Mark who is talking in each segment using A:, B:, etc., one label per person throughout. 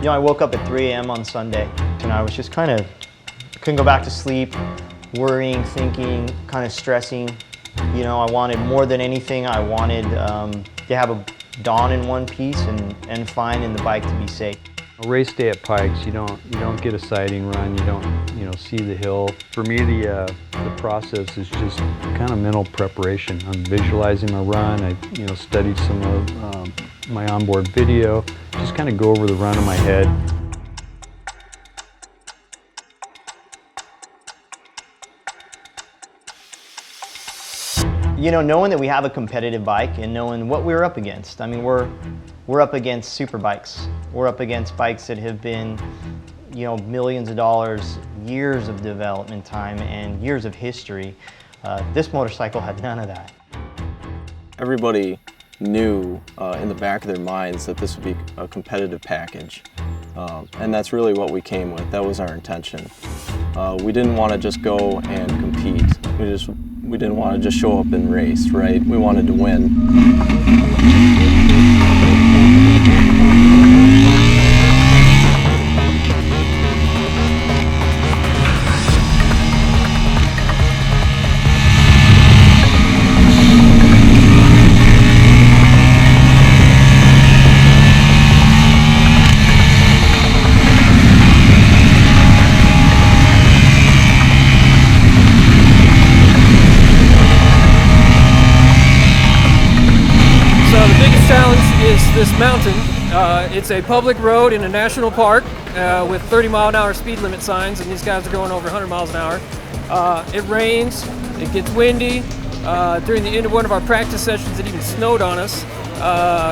A: You know, I woke up at 3 a.m. on Sunday, and I was just couldn't go back to sleep, worrying, thinking, kind of stressing. You know, I wanted more than anything, I wanted to have a dawn in one piece and finding the bike to be safe.
B: A race day at Pikes, you don't get a sighting run, you don't see the hill. For me, the process is just kind of mental preparation. I'm visualizing my run. I studied some of my onboard video, just kind of go over the run in my head.
A: You know, knowing that we have a competitive bike and knowing what we're up against. I mean, we're up against super bikes. We're up against bikes that have been, you know, millions of dollars, years of development time, and years of history. This motorcycle had none of that.
C: Everybody knew in the back of their minds that this would be a competitive package. And that's really what we came with. That was our intention. We didn't want to just go and compete. We didn't want to just show up and race, right? We wanted to win.
D: This mountain. It's a public road in a national park with 30-mile-an-hour speed limit signs, and these guys are going over 100 miles an hour. It rains, it gets windy. During the end of one of our practice sessions, it even snowed on us.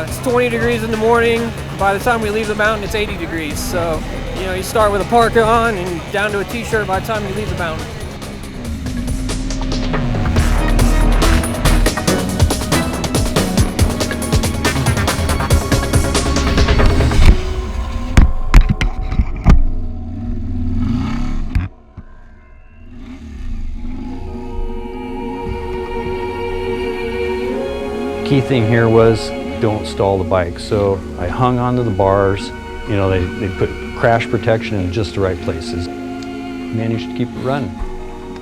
D: It's 20 degrees in the morning. By the time we leave the mountain, it's 80 degrees. So, you know, you start with a parka on and down to a t-shirt by the time you leave the mountain.
B: Key thing here was don't stall the bike. So I hung onto the bars. You know, they put crash protection in just the right places. Managed to keep it running.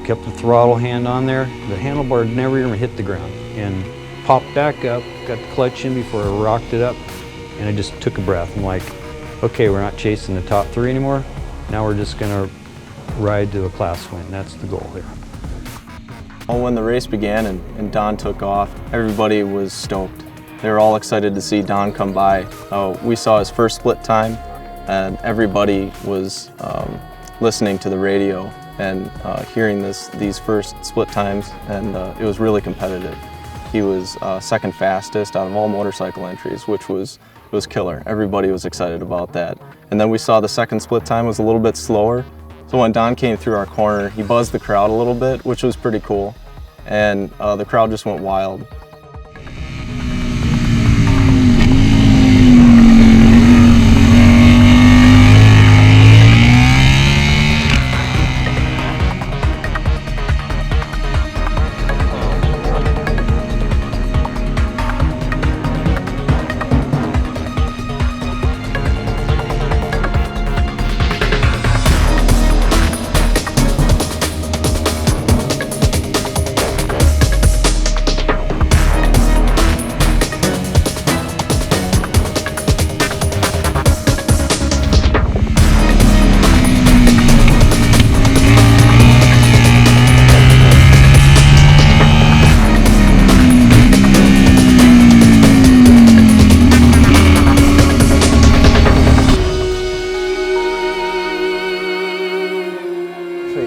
B: Kept the throttle hand on there. The handlebar never even hit the ground. And popped back up, got the clutch in before I rocked it up, and I just took a breath. I'm like, okay, we're not chasing the top three anymore. Now we're just gonna ride to a class win. That's the goal here.
C: Well, when the race began and Don took off, everybody was stoked. They were all excited to see Don come by. We saw his first split time, and everybody was listening to the radio and hearing these first split times, and it was really competitive. He was second fastest out of all motorcycle entries, which was killer. Everybody was excited about that. And then we saw the second split time was a little bit slower. So when Don came through our corner, he buzzed the crowd a little bit, which was pretty cool. And the crowd just went wild.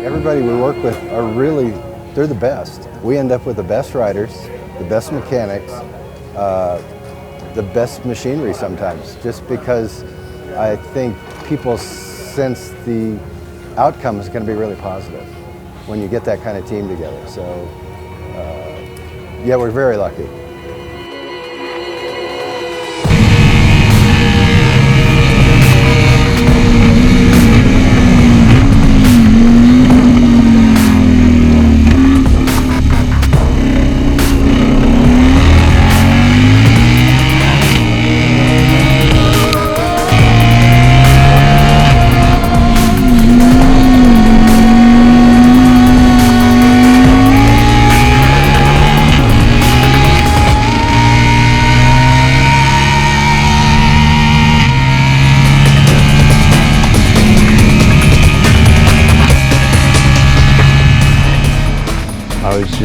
E: Everybody we work with are really, they're the best. We end up with the best riders, the best mechanics, the best machinery sometimes, just because I think people sense the outcome is going to be really positive when you get that kind of team together. So, yeah, we're very lucky.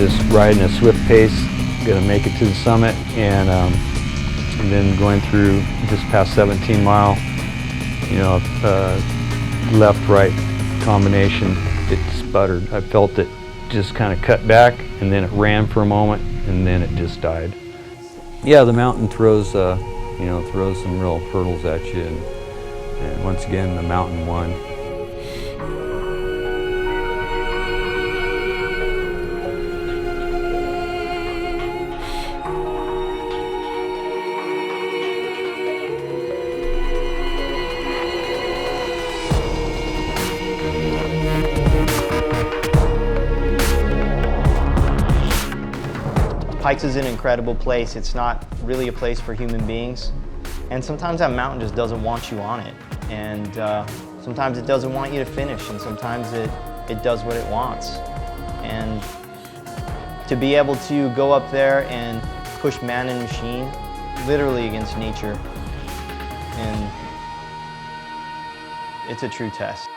B: just riding a swift pace, gonna make it to the summit, and then going through just past 17 Mile, you know, left-right combination, it sputtered. I felt it just kind of cut back, and then it ran for a moment, and then it just died. Yeah, the mountain throws, you know, throws some real hurdles at you, and once again, the mountain won.
A: Pikes is an incredible place. It's not really a place for human beings. And sometimes that mountain just doesn't want you on it. And sometimes it doesn't want you to finish, and sometimes it does what it wants. And to be able to go up there and push man and machine literally against nature, and it's a true test.